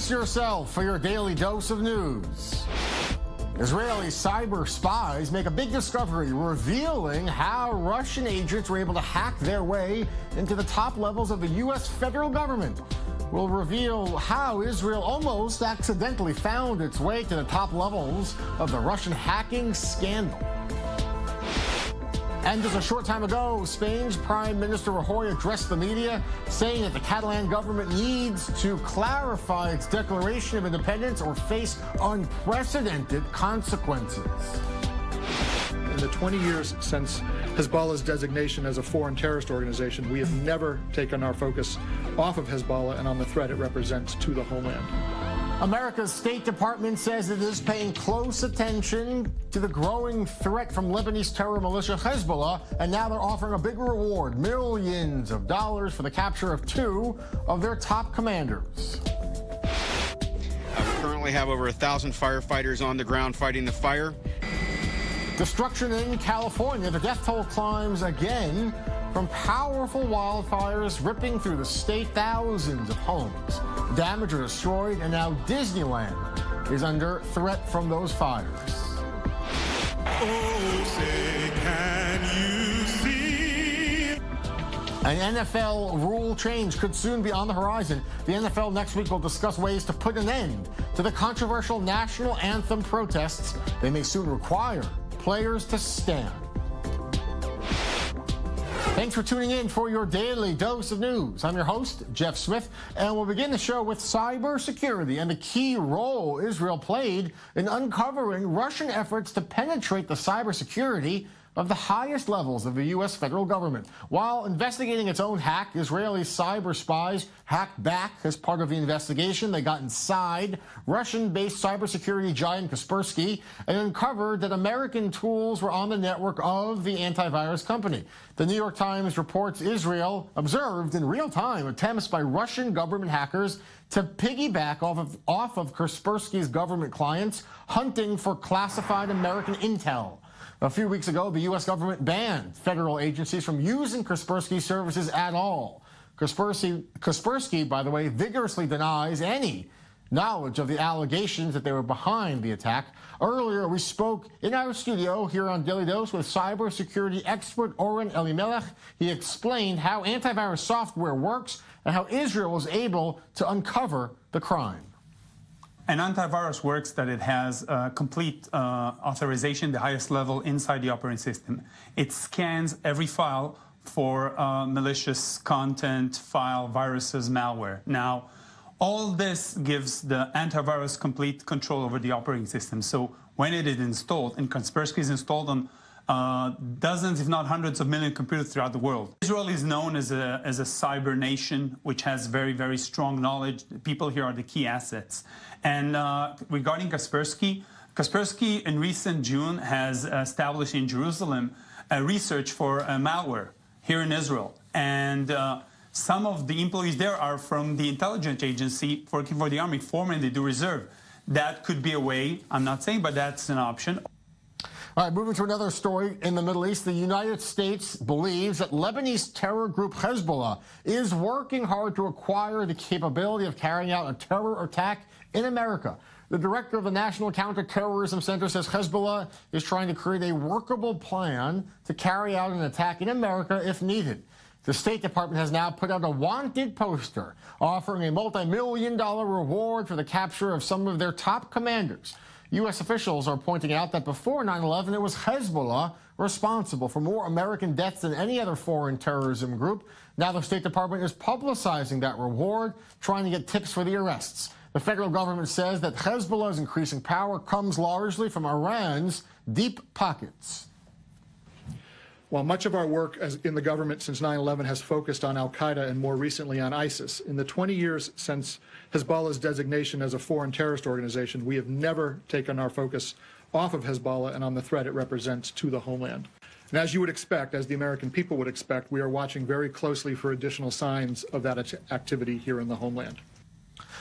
Brace yourself for your daily dose of news. Israeli cyber spies make a big discovery revealing how Russian agents were able to hack their way into the top levels of the U.S. federal government. We'll reveal how Israel almost accidentally found its way to the top levels of the Russian hacking scandal. And just a short time ago, Spain's Prime Minister Rajoy addressed the media, saying that the Catalan government needs to clarify its declaration of independence or face unprecedented consequences. In the 20 years since Hezbollah's designation as a foreign terrorist organization, we have never taken our focus off of Hezbollah and on the threat it represents to the homeland. America's State Department says it is paying close attention to the growing threat from Lebanese terror militia Hezbollah, and now they're offering a big reward, millions of dollars, for the capture of 2 of their top commanders. We currently have over 1,000 firefighters on the ground fighting the fire. Destruction in California. The death toll climbs again from powerful wildfires ripping through the state. Thousands of homes damaged or destroyed, and now Disneyland is under threat from those fires. Oh, say, can you see? An NFL rule change could soon be on the horizon. The NFL next week will discuss ways to put an end to the controversial national anthem protests. They may soon require players to stand. Thanks for tuning in for your daily dose of news. I'm your host, Jeff Smith, and we'll begin the show with cybersecurity and the key role Israel played in uncovering Russian efforts to penetrate the cybersecurity of the highest levels of the U.S. federal government. While investigating its own hack, Israeli cyber spies hacked back as part of the investigation. They got inside Russian-based cybersecurity giant Kaspersky and uncovered that American tools were on the network of the antivirus company. The New York Times reports Israel observed in real time attempts by Russian government hackers to piggyback off of Kaspersky's government clients, hunting for classified American intel. A few weeks ago, the U.S. government banned federal agencies from using Kaspersky services at all. Kaspersky, by the way, vigorously denies any knowledge of the allegations that they were behind the attack. Earlier, we spoke in our studio here on Daily Dose with cybersecurity expert Oren Elimelech. He explained how antivirus software works and how Israel was able to uncover the crime. An antivirus works that it has complete authorization, the highest level inside the operating system. It scans every file for malicious content, file, viruses, malware. Now, all this gives the antivirus complete control over the operating system. So when it is installed, and Kaspersky is installed on dozens, if not hundreds of million computers throughout the world. Israel is known as a cyber nation, which has very, very strong knowledge. The people here are the key assets. And regarding Kaspersky, Kaspersky in recent June has established in Jerusalem a research for malware here in Israel. And some of the employees there are from the intelligence agency working for the Army, formerly they do reserve. That could be a way, I'm not saying, but that's an option. All right, moving to another story in the Middle East. The United States believes that Lebanese terror group Hezbollah is working hard to acquire the capability of carrying out a terror attack in America. The director of the National Counterterrorism Center says Hezbollah is trying to create a workable plan to carry out an attack in America if needed. The State Department has now put out a wanted poster offering a multi-million-dollar reward for the capture of some of their top commanders. U.S. officials are pointing out that before 9/11, it was Hezbollah responsible for more American deaths than any other foreign terrorism group. Now the State Department is publicizing that reward, trying to get tips for the arrests. The federal government says that Hezbollah's increasing power comes largely from Iran's deep pockets. While much of our work in the government since 9/11 has focused on al-Qaeda and more recently on ISIS, in the 20 years since Hezbollah's designation as a foreign terrorist organization, we have never taken our focus off of Hezbollah and on the threat it represents to the homeland. And as you would expect, as the American people would expect, we are watching very closely for additional signs of that activity here in the homeland.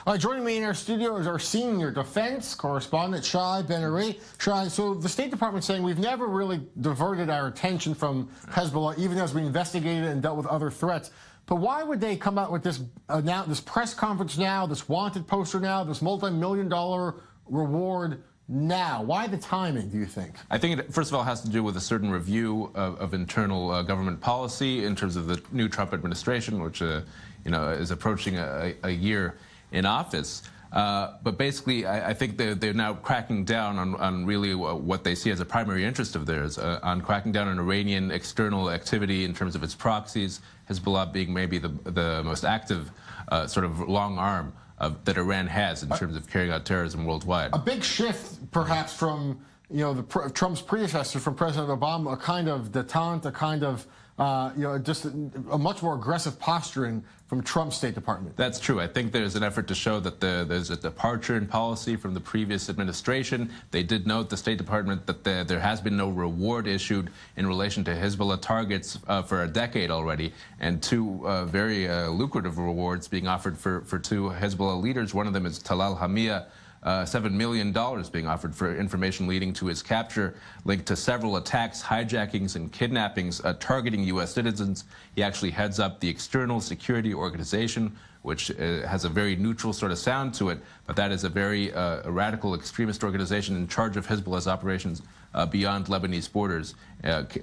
All right, joining me in our studio is our senior defense correspondent, Shai Ben-Ari. Shai, so the State Department saying we've never really diverted our attention from Hezbollah, even as we investigated and dealt with other threats. But why would they come out with this now, this press conference now, this wanted poster now, this multi-million-dollar reward now? Why the timing, do you think? I think it, first of all, has to do with a certain review of internal government policy in terms of the new Trump administration, which is approaching a year in office. But basically, I think they're now cracking down on really what they see as a primary interest of theirs, on cracking down on Iranian external activity in terms of its proxies, Hezbollah being maybe the most active sort of long arm that Iran has in terms of carrying out terrorism worldwide. A big shift, perhaps, from Trump's predecessor, from President Obama, a kind of detente, a kind of just a much more aggressive posturing from Trump's State Department. That's true. I think there's an effort to show that there's a departure in policy from the previous administration. They did note, the State Department, that there has been no reward issued in relation to Hezbollah targets for a decade already, and two very lucrative rewards being offered for two Hezbollah leaders. One of them is Talal Hamia, $7 million being offered for information leading to his capture, linked to several attacks, hijackings, and kidnappings targeting U.S. citizens. He actually heads up the External Security Organization, which has a very neutral sort of sound to it, but that is a very radical extremist organization in charge of Hezbollah's operations beyond Lebanese borders,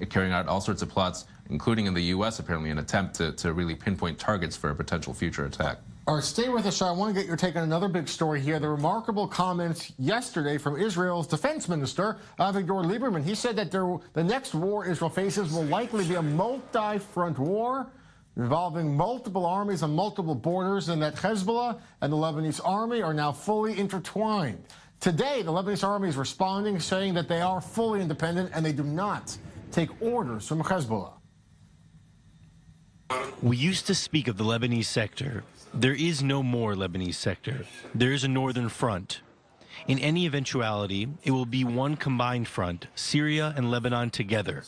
carrying out all sorts of plots, including in the U.S., apparently, an attempt to really pinpoint targets for a potential future attack. All right, stay with us, Shah. I want to get your take on another big story here. The remarkable comments yesterday from Israel's defense minister, Avigdor Lieberman. He said that the next war Israel faces will likely be a multi-front war involving multiple armies on multiple borders, and that Hezbollah and the Lebanese Army are now fully intertwined. Today, the Lebanese Army is responding, saying that they are fully independent and they do not take orders from Hezbollah. We used to speak of the Lebanese sector. There is no more Lebanese sector. There is a northern front. In any eventuality, it will be one combined front, Syria and Lebanon together,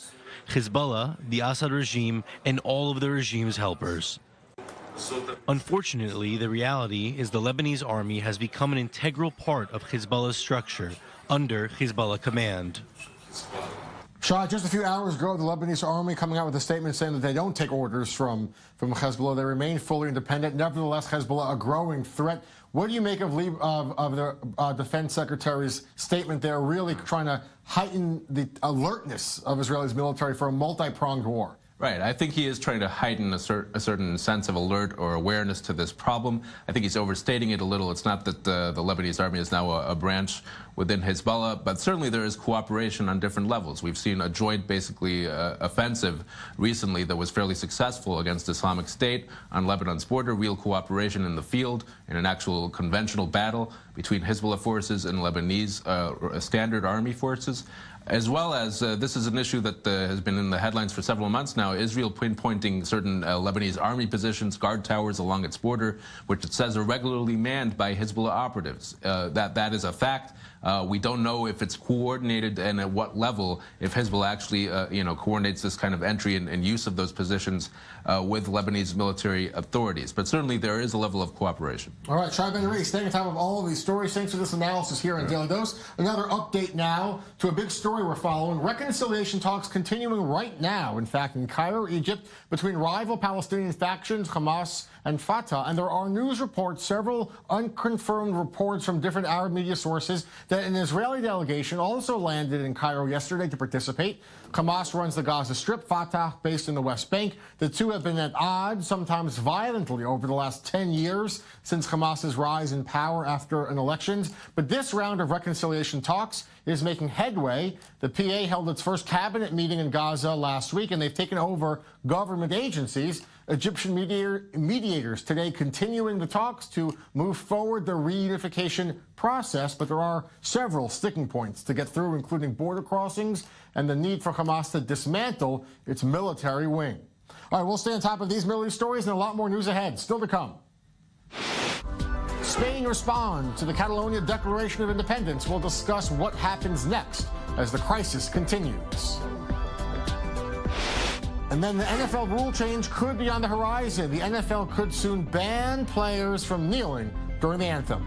Hezbollah, the Assad regime, and all of the regime's helpers. Unfortunately, the reality is the Lebanese army has become an integral part of Hezbollah's structure under Hezbollah command. Shah, just a few hours ago, the Lebanese Army coming out with a statement saying that they don't take orders from Hezbollah. They remain fully independent. Nevertheless, Hezbollah, a growing threat. What do you make of the Defense Secretary's statement there, really trying to heighten the alertness of Israel's military for a multi-pronged war? Right. I think he is trying to heighten a certain sense of alert or awareness to this problem. I think he's overstating it a little. It's not that the Lebanese army is now a branch within Hezbollah, but certainly there is cooperation on different levels. We've seen a joint, basically, offensive recently that was fairly successful against Islamic State on Lebanon's border, real cooperation in the field, in an actual conventional battle between Hezbollah forces and Lebanese standard army forces. As well as, this is an issue that has been in the headlines for several months now, Israel pinpointing certain Lebanese army positions, guard towers along its border, which it says are regularly manned by Hezbollah operatives. That is a fact. We don't know if it's coordinated and at what level, if Hezbollah actually, coordinates this kind of entry and use of those positions with Lebanese military authorities. But certainly there is a level of cooperation. All right, Shai Ben-Ari, staying on top of all of these stories. Thanks for this analysis here on Daily Dose. Another update now to a big story we're following. Reconciliation talks continuing right now, in fact, in Cairo, Egypt, between rival Palestinian factions, Hamas and Fatah. And there are news reports, several unconfirmed reports from different Arab media sources, that an Israeli delegation also landed in Cairo yesterday to participate. Hamas runs the Gaza Strip, Fatah based in the West Bank. The two have been at odds, sometimes violently, over the last 10 years since Hamas's rise in power after an election. But this round of reconciliation talks is making headway. The PA held its first cabinet meeting in Gaza last week, and they've taken over government agencies. Egyptian mediators today continuing the talks to move forward the reunification process, but there are several sticking points to get through, including border crossings and the need for Hamas to dismantle its military wing. All right, we'll stay on top of these Middle East stories and a lot more news ahead. Still to come. Spain responds to the Catalonia Declaration of Independence. We'll discuss what happens next as the crisis continues. And then the NFL rule change could be on the horizon. The NFL could soon ban players from kneeling during the anthem.